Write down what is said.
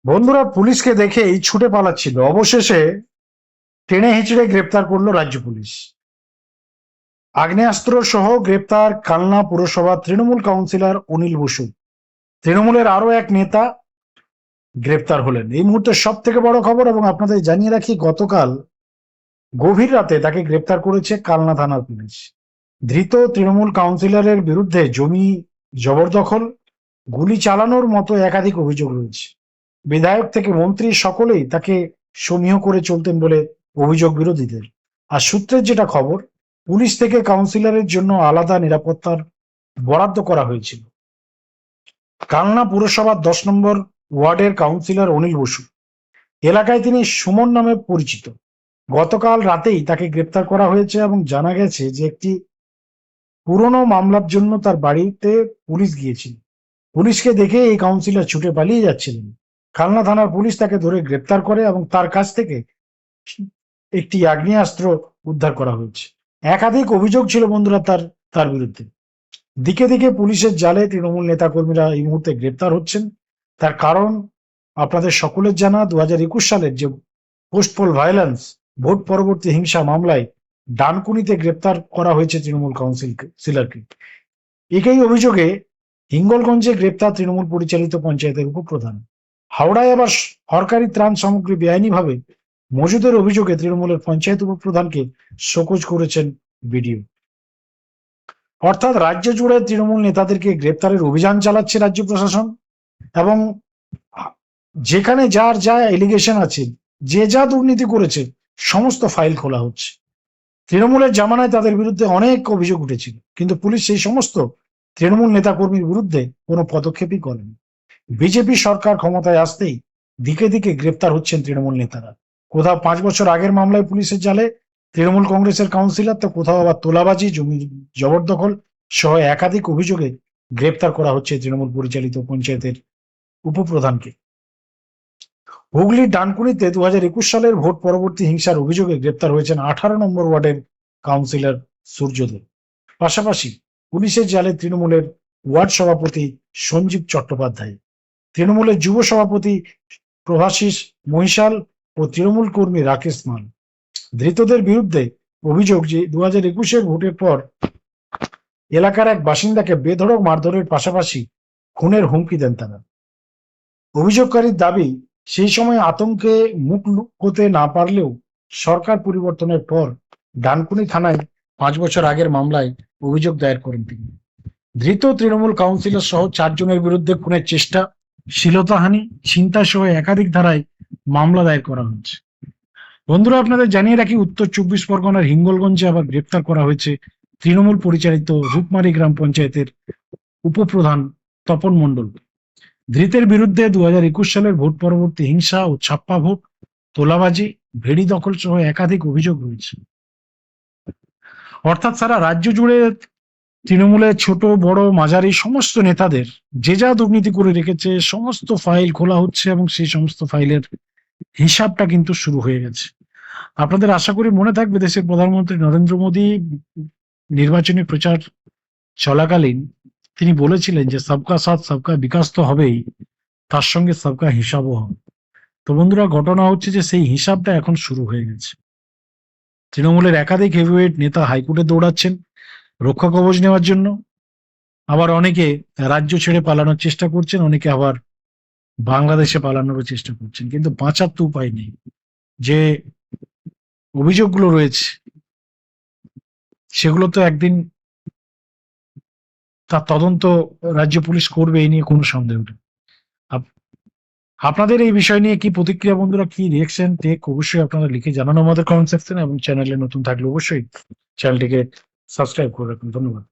বন্ধুরা পুলিশকে দেখেই ছুটে পালাচ্ছিল, অবশেষে টেনে হিঁচড়ে গ্রেপ্তার করলো রাজ্য পুলিশ। আগ্নেয়াস্ত্র সহ গ্রেপ্তার কালনা পুরসভা তৃণমূল কাউন্সিলর অনিল বসু। তৃণমূলের আরো এক নেতা গ্রেপ্তার হলেন। এই মুহূর্তে সব থেকে বড় খবর, এবং আপনাদের জানিয়ে রাখি, গতকাল গভীর রাতে তাকে গ্রেপ্তার করেছে কালনা থানার পুলিশ। ধৃত তৃণমূল কাউন্সিলরের বিরুদ্ধে জমি জবরদখল, গুলি চালানোর মতো একাধিক অভিযোগ রয়েছে। বিধায়ক থেকে মন্ত্রী সকলেই তাকে সমীহ করে চলতেন বলে অভিযোগ বিরোধীদের। আর সূত্রের যেটা খবর, পুলিশ থেকে কাউন্সিলরের জন্য আলাদা নিরাপত্তার বরাদ্দ করা হয়েছিল। কালনা পুরসভার 10 নম্বর ওয়ার্ডের কাউন্সিলর অনিল বসু, এলাকায় তিনি সুমন নামে পরিচিত। গতকাল রাতেই তাকে গ্রেপ্তার করা হয়েছে এবং জানা গেছে যে একটি পুরনো মামলার জন্য তার বাড়িতে পুলিশ গিয়েছিল। পুলিশকে দেখে এই কাউন্সিলর ছুটে পালিয়ে যাচ্ছিলেন। কালনা থানার পুলিশ তাকে ধরে গ্রেপ্তার করে এবং তার কাছ থেকে একটি আগ্নেয়াস্ত্র উদ্ধার করা হয়েছে। একাধিক অভিযোগ ছিল বন্ধুরা তার তার বিরুদ্ধে। দিকে দিকে পুলিশের জালে তৃণমূল নেতাকর্মীরা এই মুহূর্তে গ্রেপ্তার হচ্ছেন। তার কারণ আপনাদের সকলের জানা, 2021 সালের যে পোস্ট পোল ভায়োলেন্স, ভোট পরবর্তী হিংসা মামলায় ডানকুনিতে গ্রেপ্তার করা হয়েছে তৃণমূল কাউন্সিলরকে। একই অভিযোগে হিঙ্গলগঞ্জে গ্রেপ্তার তৃণমূল পরিচালিত পঞ্চায়েতের উপপ্রধান। হাওড়ায় আবার সরকারি ত্রাণ সামগ্রী বেআইনিভাবে মজুদের অভিযোগে তৃণমূলের পঞ্চায়েত উপপ্রধানকে শোকজ করেছেন বিডিও। অর্থাৎ রাজ্য জুড়ে তৃণমূল নেতাদেরকে গ্রেপ্তারের অভিযান চালাচ্ছে রাজ্য প্রশাসন, এবং যেখানে যার যা এলিগেশন আছে, যে যা দুর্নীতি করেছে, সমস্ত ফাইল খোলা হচ্ছে। তৃণমূলের জামানায় তাদের বিরুদ্ধে অনেক অভিযোগ উঠেছিল, কিন্তু পুলিশ সেই সমস্ত তৃণমূল নেতাকর্মীর বিরুদ্ধে কোনো পদক্ষেপই করেনি। বিজেপি সরকার ক্ষমতায় আসতেই দিকে দিকে গ্রেপ্তার হচ্ছেন তৃণমূল নেতারা। কোথাও 5 বছর আগের মামলায় পুলিশের জালে তৃণমূল কংগ্রেসের কাউন্সিলর, তো কোথাও আবার তোলাবাজি, জমি জবরদখল সহ একাধিক অভিযোগে গ্রেপ্তার করা হচ্ছে তৃণমূল পরিচালিত পঞ্চায়েতের উপপ্রধানকে। হুগলির ডানকুনিতে 2021 সালের ভোট পরবর্তী হিংসার অভিযোগে গ্রেপ্তার হয়েছেন 18 নম্বর ওয়ার্ডের কাউন্সিলর সূর্যদেব। পাশাপাশি পুলিশের জালে তৃণমূলের ওয়ার্ড সভাপতি সঞ্জীব চট্টোপাধ্যায়, তৃণমূলের যুব সভাপতি প্রভাশিস মহিশাল ও তৃণমূল কর্মী রাকেশ মান। ধৃতদের বিরুদ্ধে অভিযোগ যে 2021-এর ভোটের পর এলাকার এক বাসিন্দাকে বেধড়ক মারধরের পাশাপাশি খুনের হুমকি দেন তারা। অভিযোগকারীর দাবি, সেই সময় আতঙ্কে মুখ লুকোতে না পারলেও সরকার পরিবর্তনের পর ডানকুনি থানায় 5 বছর আগের মামলায় অভিযোগ দায়ের করেন তিনি। ধৃত তৃণমূল কাউন্সিলর সহ 4 জনের বিরুদ্ধে খুনের চেষ্টা, শ্লীলতাহানি, ছিনতাই সহ একাধিক ধারায় মামলা দায়ের করা হয়েছে। বন্ধুরা আপনাদের জানিয়ে রাখি, উত্তর 24 পরগনার হিঙ্গলগঞ্জে আবার গ্রেপ্তার করা হয়েছে তৃণমূল পরিচালিত রূপমারি গ্রাম পঞ্চায়েতের উপপ্রধান তপন মণ্ডল। ধৃতের বিরুদ্ধে 2021 সালের ভোট পরবর্তী হিংসা ও ছাপ্পা ভোট, তোলাবাজি, ভেড়ি দখল সহ একাধিক অভিযোগ রয়েছে। অর্থাৎ সারা রাজ্য জুড়ে তৃণমূলের ছোট বড় মাঝারি সমস্ত নেতাদের যে যা দুর্নীতি করে রেখেছে, সমস্ত ফাইল খোলা হচ্ছে এবং সেই সমস্ত ফাইলের হিসাবটা কিন্তু শুরু হয়ে গেছে। আপনাদের আশা করি মনে থাকবে, দেশের প্রধানমন্ত্রী নরেন্দ্র মোদী নির্বাচনী প্রচার চলাকালীন তিনি বলেছিলেন যে সবকা সাথ সবকা বিকাশ তো হবেই, তার সঙ্গে সবকা হিসাবও হবে। তো বন্ধুরা, ঘটনা হচ্ছে যে সেই হিসাবটা এখন শুরু হয়ে গেছে। তৃণমূলের একাধিক হেভিওয়েট নেতা হাইকোর্টে দৌড়াচ্ছেন রক্ষা কবচ নেওয়ার জন্য। আবার অনেকে রাজ্য ছেড়ে পালানোর চেষ্টা করছেন, অনেকে আবার বাংলাদেশে পালানোরও চেষ্টা করছেন, কিন্তু বাঁচার তো উপায় নেই। যে অভিযোগগুলো রয়েছে সেগুলো তো একদিন তার তদন্ত রাজ্য পুলিশ করবে, এই নিয়ে কোনো সন্দেহ নেই। আপনাদের এই বিষয় নিয়ে কি প্রতিক্রিয়া বন্ধুরা, কি রিয়েকশন টেক, অবশ্যই আপনারা লিখে জানানো আমাদের কমেন্ট সেকশনে, এবং চ্যানেলে নতুন থাকলে অবশ্যই চ্যানেলটিকে সাবস্ক্রাইব করে রাখুন। ধন্যবাদ।